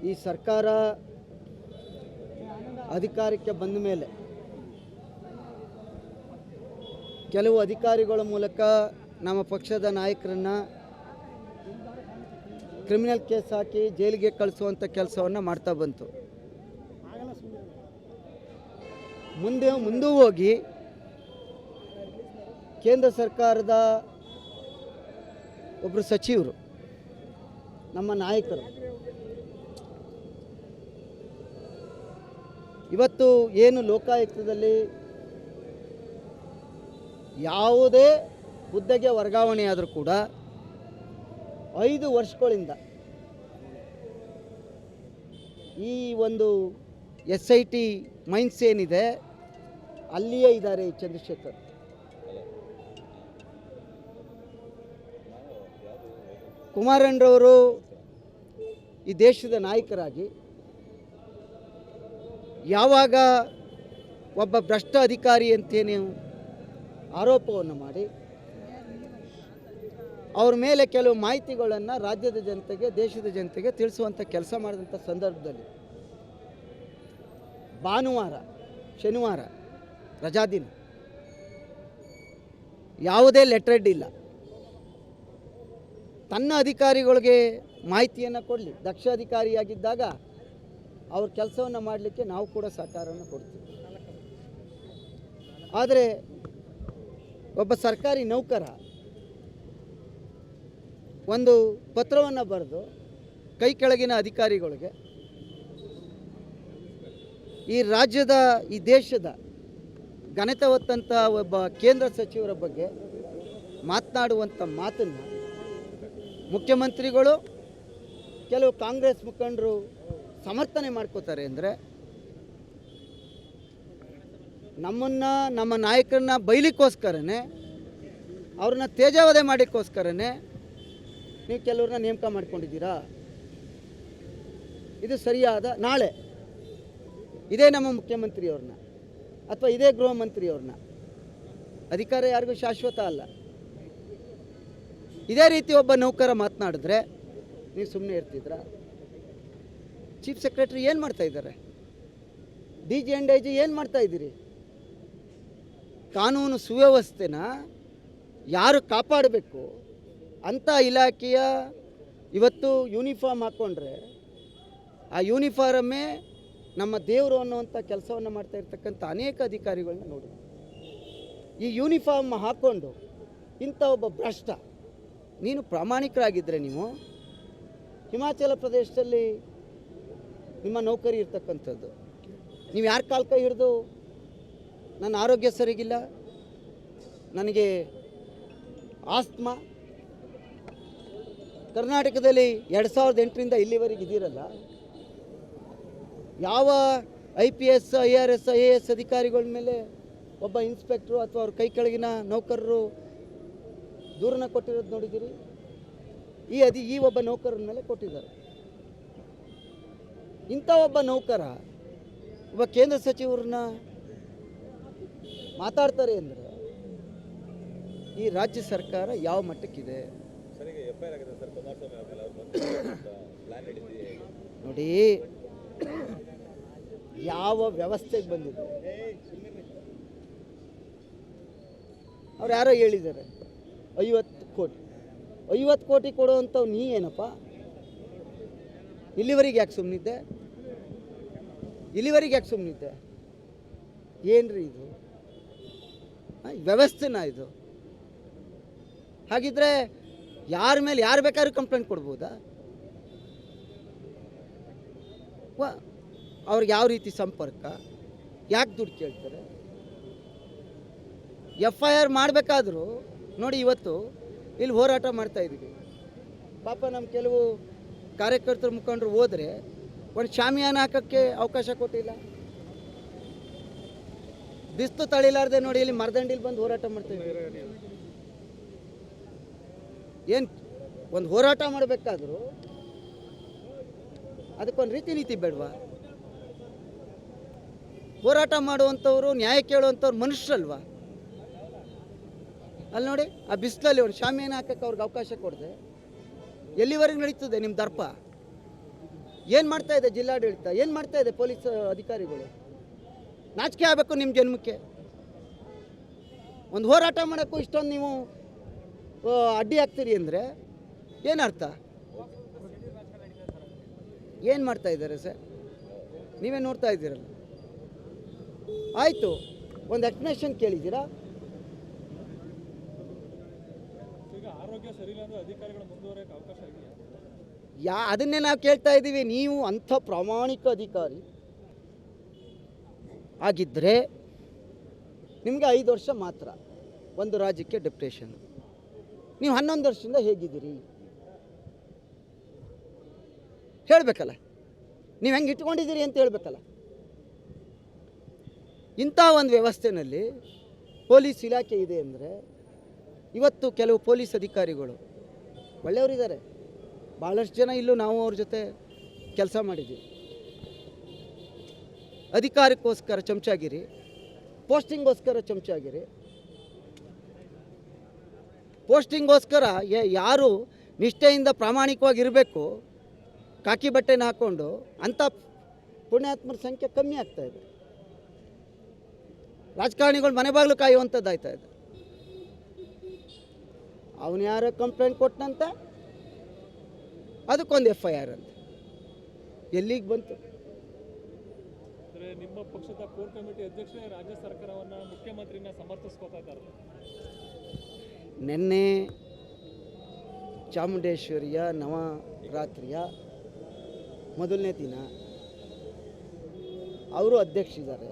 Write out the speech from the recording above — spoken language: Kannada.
ಈ ಸರ್ಕಾರ ಅಧಿಕಾರಕ್ಕೆ ಬಂದ ಮೇಲೆ ಕೆಲವು ಅಧಿಕಾರಿಗಳ ಮೂಲಕ ನಮ್ಮ ಪಕ್ಷದ ನಾಯಕರನ್ನು ಕ್ರಿಮಿನಲ್ ಕೇಸ್ ಹಾಕಿ ಜೈಲಿಗೆ ಕಳಿಸುವಂಥ ಕೆಲಸವನ್ನು ಮಾಡ್ತಾ ಬಂತು. ಮುಂದೂ ಹೋಗಿ ಕೇಂದ್ರ ಸರ್ಕಾರದ ಒಬ್ಬರು ಸಚಿವರು, ನಮ್ಮ ನಾಯಕರು ಇವತ್ತು ಏನು ಲೋಕಾಯುಕ್ತದಲ್ಲಿ ಯಾವುದೇ ಹುದ್ದೆಗೆ ವರ್ಗಾವಣೆ ಆದರೂ ಕೂಡ 5 ವರ್ಷಗಳಿಂದ ಈ ಒಂದು SIT ಮೈನ್ಸ್ ಏನಿದೆ ಅಲ್ಲಿಯೇ ಇದ್ದಾರೆ ಈ ಚಂದ್ರಶೇಖರ್. ಕುಮಾರಣ್ಣರವರು ಈ ದೇಶದ ನಾಯಕರಾಗಿ ಯಾವಾಗ ಒಬ್ಬ ಭ್ರಷ್ಟ ಅಧಿಕಾರಿ ಅಂತೇನು ಆರೋಪವನ್ನು ಮಾಡಿ ಅವ್ರ ಮೇಲೆ ಕೆಲವು ಮಾಹಿತಿಗಳನ್ನು ರಾಜ್ಯದ ಜನತೆಗೆ, ದೇಶದ ಜನತೆಗೆ ತಿಳಿಸುವಂಥ ಕೆಲಸ ಮಾಡಿದಂಥ ಸಂದರ್ಭದಲ್ಲಿ ಭಾನುವಾರ, ಶನಿವಾರ ರಜಾದಿನ, ಯಾವುದೇ ಲೆಟರ್ಡ್ ಇಲ್ಲ. ತನ್ನ ಅಧಿಕಾರಿಗಳಿಗೆ ಮಾಹಿತಿಯನ್ನು ಕೊಡಲಿ, ದಕ್ಷ ಅಧಿಕಾರಿಯಾಗಿದ್ದಾಗ ಅವ್ರ ಕೆಲಸವನ್ನು ಮಾಡಲಿಕ್ಕೆ ನಾವು ಕೂಡ ಸಹಕಾರವನ್ನು ಕೊಡ್ತೀವಿ. ಆದರೆ ಒಬ್ಬ ಸರ್ಕಾರಿ ನೌಕರ ಒಂದು ಪತ್ರವನ್ನು ಬರೆದು ಕೈ ಕೆಳಗಿನ ಅಧಿಕಾರಿಗಳಿಗೆ ಈ ರಾಜ್ಯದ, ಈ ದೇಶದ ಘನತೆ ಹೊತ್ತಂಥ ಒಬ್ಬ ಕೇಂದ್ರ ಸಚಿವರ ಬಗ್ಗೆ ಮಾತನಾಡುವಂಥ ಮಾತನ್ನು ಮುಖ್ಯಮಂತ್ರಿಗಳು, ಕೆಲವು ಕಾಂಗ್ರೆಸ್ ಮುಖಂಡರು ಸಮರ್ಥನೆ ಮಾಡ್ಕೋತಾರೆ ಅಂದರೆ ನಮ್ಮನ್ನು, ನಮ್ಮ ನಾಯಕರನ್ನ ಬೈಲಿಕ್ಕೋಸ್ಕರನೇ, ಅವ್ರನ್ನ ತೇಜಾವಧೆ ಮಾಡೋಕ್ಕೋಸ್ಕರನೇ ನೀವು ಕೆಲವ್ರನ್ನ ನೇಮಕ ಮಾಡ್ಕೊಂಡಿದ್ದೀರಾ. ಇದು ಸರಿಯಾದ? ನಾಳೆ ಇದೇ ನಮ್ಮ ಮುಖ್ಯಮಂತ್ರಿಯವ್ರನ್ನ ಅಥವಾ ಇದೇ ಗೃಹ ಮಂತ್ರಿಯವ್ರನ್ನ, ಅಧಿಕಾರ ಯಾರಿಗೂ ಶಾಶ್ವತ ಅಲ್ಲ, ಇದೇ ರೀತಿ ಒಬ್ಬ ನೌಕರ ಮಾತನಾಡಿದ್ರೆ ನೀವು ಸುಮ್ಮನೆ ಇರ್ತಿದ್ರಾ? ಚೀಫ್ ಸೆಕ್ರೆಟರಿ ಏನು ಮಾಡ್ತಾ ಇದ್ದಾರೆ? DG and IG ಏನು ಮಾಡ್ತಾ ಇದ್ದೀರಿ? ಕಾನೂನು ಸುವ್ಯವಸ್ಥೆನ ಯಾರು ಕಾಪಾಡಬೇಕು ಅಂಥ ಇಲಾಖೆಯ ಇವತ್ತು ಯೂನಿಫಾರ್ಮ್ ಹಾಕ್ಕೊಂಡ್ರೆ ಆ ಯೂನಿಫಾರಮ್ಮೇ ನಮ್ಮ ದೇವರು ಅನ್ನುವಂಥ ಕೆಲಸವನ್ನು ಮಾಡ್ತಾ ಇರ್ತಕ್ಕಂಥ ಅನೇಕ ಅಧಿಕಾರಿಗಳನ್ನ ನೋಡಿ, ಈ ಯೂನಿಫಾರ್ಮ್ ಹಾಕ್ಕೊಂಡು ಇಂಥ ಒಬ್ಬ ಭ್ರಷ್ಟ, ನೀನು ಪ್ರಾಮಾಣಿಕರಾಗಿದ್ದರೆ ನೀವು ಹಿಮಾಚಲ ಪ್ರದೇಶದಲ್ಲಿ ನಿಮ್ಮ ನೌಕರಿ ಇರ್ತಕ್ಕಂಥದ್ದು, ನೀವು ಯಾರ ಕಾಲ್ ಕೈ ಹಿಡಿದು ನನ್ನ ಆರೋಗ್ಯ ಸರಿಗಿಲ್ಲ, ನನಗೆ ಆಸ್ತಮಾ, ಕರ್ನಾಟಕದಲ್ಲಿ 2008ರಿಂದ ಇಲ್ಲಿವರೆಗೆ ಇದ್ದೀರಲ್ಲ, ಯಾವ IPS, IRS, IAS ಅಧಿಕಾರಿಗಳ ಮೇಲೆ ಒಬ್ಬ ಇನ್ಸ್ಪೆಕ್ಟ್ರು ಅಥವಾ ಅವ್ರ ಕೈ ಕೆಳಗಿನ ನೌಕರರು ದೂರನ್ನು ಕೊಟ್ಟಿರೋದು ನೋಡಿದ್ದೀರಿ? ಈ ಒಬ್ಬ ನೌಕರನ ಮೇಲೆ ಕೊಟ್ಟಿದ್ದಾರೆ. ಇಂಥ ಒಬ್ಬ ನೌಕರ ಒಬ್ಬ ಕೇಂದ್ರ ಸಚಿವರನ್ನ ಮಾತಾಡ್ತಾರೆ ಅಂದರೆ ಈ ರಾಜ್ಯ ಸರ್ಕಾರ ಯಾವ ಮಟ್ಟಕ್ಕಿದೆ ನೋಡಿ. ಯಾವ ವ್ಯವಸ್ಥೆಗೆ ಬಂದಿದೆ? ಅವ್ರು ಯಾರೋ ಹೇಳಿದ್ದಾರೆ 50 ಕೋಟಿ. 50 ಕೋಟಿ ಕೊಡುವಂಥವು ನೀ ಏನಪ್ಪ? ಇಲ್ಲಿವರೆಗೆ ಯಾಕೆ ಸುಮ್ಮನಿದ್ದೆ? ಏನ್ರಿ ಇದು ವ್ಯವಸ್ಥೆನ ಇದು? ಹಾಗಿದ್ರೆ ಯಾರ ಮೇಲೆ ಯಾರು ಬೇಕಾದ್ರೂ ಕಂಪ್ಲೇಂಟ್ ಕೊಡ್ಬೋದಾ? ಅವ್ರಿಗೆ ಯಾವ ರೀತಿ ಸಂಪರ್ಕ? ಯಾಕೆ ದುಡ್ಡು ಕೇಳ್ತಾರೆ? FIR ಮಾಡಬೇಕಾದ್ರೂ ನೋಡಿ, ಇವತ್ತು ಇಲ್ಲಿ ಹೋರಾಟ ಮಾಡ್ತಾಯಿದ್ದೀವಿ, ಪಾಪ ನಮ್ಮ ಕೆಲವು ಕಾರ್ಯಕರ್ತರ ಮುಖಂಡರು ಹೋದರೆ ಒಂದು ಶಾಮಿಯಾನ ಹಾಕೋಕ್ಕೆ ಅವಕಾಶ ಕೊಟ್ಟಿಲ್ಲ, ಬಿಸ್ತು ತಳಿಲಾರ್ದೆ ನೋಡಿ ಇಲ್ಲಿ ಮರದಂಡಿಲಿ ಬಂದು ಹೋರಾಟ ಮಾಡ್ತೀವಿ. ಏನು ಒಂದು ಹೋರಾಟ ಮಾಡಬೇಕಾದ್ರೂ ಅದಕ್ಕೊಂದು ರೀತಿ ನೀತಿ ಬೇಡವಾ? ಹೋರಾಟ ಮಾಡುವಂಥವ್ರು, ನ್ಯಾಯ ಕೇಳುವಂಥವ್ರು ಮನುಷ್ಯರಲ್ವಾ? ಅಲ್ಲಿ ನೋಡಿ, ಆ ಬಿಸಿಲಲ್ಲಿ ಒಂದು ಶಾಮಿಯಾನ ಹಾಕಕ್ಕೆ ಅವ್ರಿಗೆ ಅವಕಾಶ ಕೊಡದೆ ಎಲ್ಲಿವರೆಗೆ ನಡೀತದೆ ನಿಮ್ಮ ದರ್ಪ? ಏನು ಮಾಡ್ತಾ ಇದೆ ಜಿಲ್ಲಾಡಳಿತ, ಏನು ಮಾಡ್ತಾ ಇದೆ ಪೊಲೀಸ್ ಅಧಿಕಾರಿಗಳು? ನಾಚಿಕೆ ಆಗಬೇಕು ನಿಮ್ಮ ಜನ್ಮಕ್ಕೆ. ಒಂದು ಹೋರಾಟ ಮಾಡೋಕ್ಕೂ ಇಷ್ಟೊಂದು ನೀವು ಅಡ್ಡಿ ಆಗ್ತೀರಿ ಅಂದರೆ ಏನರ್ಥ? ಏನು ಮಾಡ್ತಾ ಇದ್ದಾರೆ ಸರ್? ನೀವೇ ನೋಡ್ತಾ ಇದ್ದೀರಲ್ಲ. ಆಯಿತು, ಒಂದು ಎಕ್ಸ್ಪ್ಲನೇಷನ್ ಕೇಳಿದ್ದೀರಾ? ಆರೋಗ್ಯ ಸರಿ ಇಲ್ಲ ಅಂದ್ರೆ ಅಧಿಕಾರಿಗಳು ಮುಂದುವರಿಯೋಕೆ ಅವಕಾಶ ಇದೆಯಾ? ಅದನ್ನೇ ನಾವು ಕೇಳ್ತಾ ಇದ್ದೀವಿ. ನೀವು ಅಂಥ ಪ್ರಾಮಾಣಿಕ ಅಧಿಕಾರಿ ಆಗಿದ್ದರೆ ನಿಮಗೆ 5 ವರ್ಷ ಮಾತ್ರ ಒಂದು ರಾಜ್ಯಕ್ಕೆ ಡೆಪ್ಯುಟೇಷನ್. ನೀವು 11 ವರ್ಷದಿಂದ ಹೇಗಿದ್ದೀರಿ ಹೇಳಬೇಕಲ್ಲ. ನೀವು ಹೆಂಗೆ ಇಟ್ಕೊಂಡಿದ್ದೀರಿ ಅಂತ ಹೇಳಬೇಕಲ್ಲ. ಇಂಥ ಒಂದು ವ್ಯವಸ್ಥೆಯಲ್ಲಿ ಪೊಲೀಸ್ ಇಲಾಖೆ ಇದೆ ಅಂದರೆ ಇವತ್ತು ಕೆಲವು ಪೊಲೀಸ್ ಅಧಿಕಾರಿಗಳು ಒಳ್ಳೆಯವರಿದ್ದಾರೆ. ಭಾಳಷ್ಟು ಜನ ಇಲ್ಲೂ ನಾವು ಅವ್ರ ಜೊತೆ ಕೆಲಸ ಮಾಡಿದ್ದೀವಿ. ಅಧಿಕಾರಕ್ಕೋಸ್ಕರ ಚಮಚಾಗಿರಿ, ಪೋಸ್ಟಿಂಗೋಸ್ಕರ ಚಮಚಾಗಿರಿ. ಪೋಸ್ಟಿಂಗೋಸ್ಕರ ಯಾರು ನಿಷ್ಠೆಯಿಂದ ಪ್ರಾಮಾಣಿಕವಾಗಿರಬೇಕು, ಕಾಕಿ ಬಟ್ಟೆನ ಹಾಕ್ಕೊಂಡು, ಅಂಥ ಪುಣ್ಯಾತ್ಮರ ಸಂಖ್ಯೆ ಕಮ್ಮಿ ಆಗ್ತಾಯಿದೆ. ರಾಜಕಾರಣಿಗಳು ಮನೆ ಬಾಗಿಲು ಕಾಯುವಂಥದ್ದಾಯ್ತಾ ಇದೆ. ಅವನು ಯಾರೋ ಕಂಪ್ಲೇಂಟ್ ಕೊಟ್ಟನಂತೆ, ಅದಕ್ಕೊಂದು FIR ಅಂತ. ಎಲ್ಲಿಗೆ ಬಂತು? ನಿಮ್ಮ ಪಕ್ಷದ ಕೋರ್ ಕಮಿಟಿ ಅಧ್ಯಕ್ಷರೇ ರಾಜ್ಯ ಸರ್ಕಾರವನ್ನು, ಮುಖ್ಯಮಂತ್ರಿನ ಸಮರ್ಥಿಸ್ಕೋತಾ ಇದ್ದಾರೆ. ನಿನ್ನೆ ಚಾಮುಂಡೇಶ್ವರಿಯ ನವರಾತ್ರಿಯ ಮೊದಲನೇ ದಿನ ಅವರು ಅಧ್ಯಕ್ಷರಿದ್ದಾರೆ.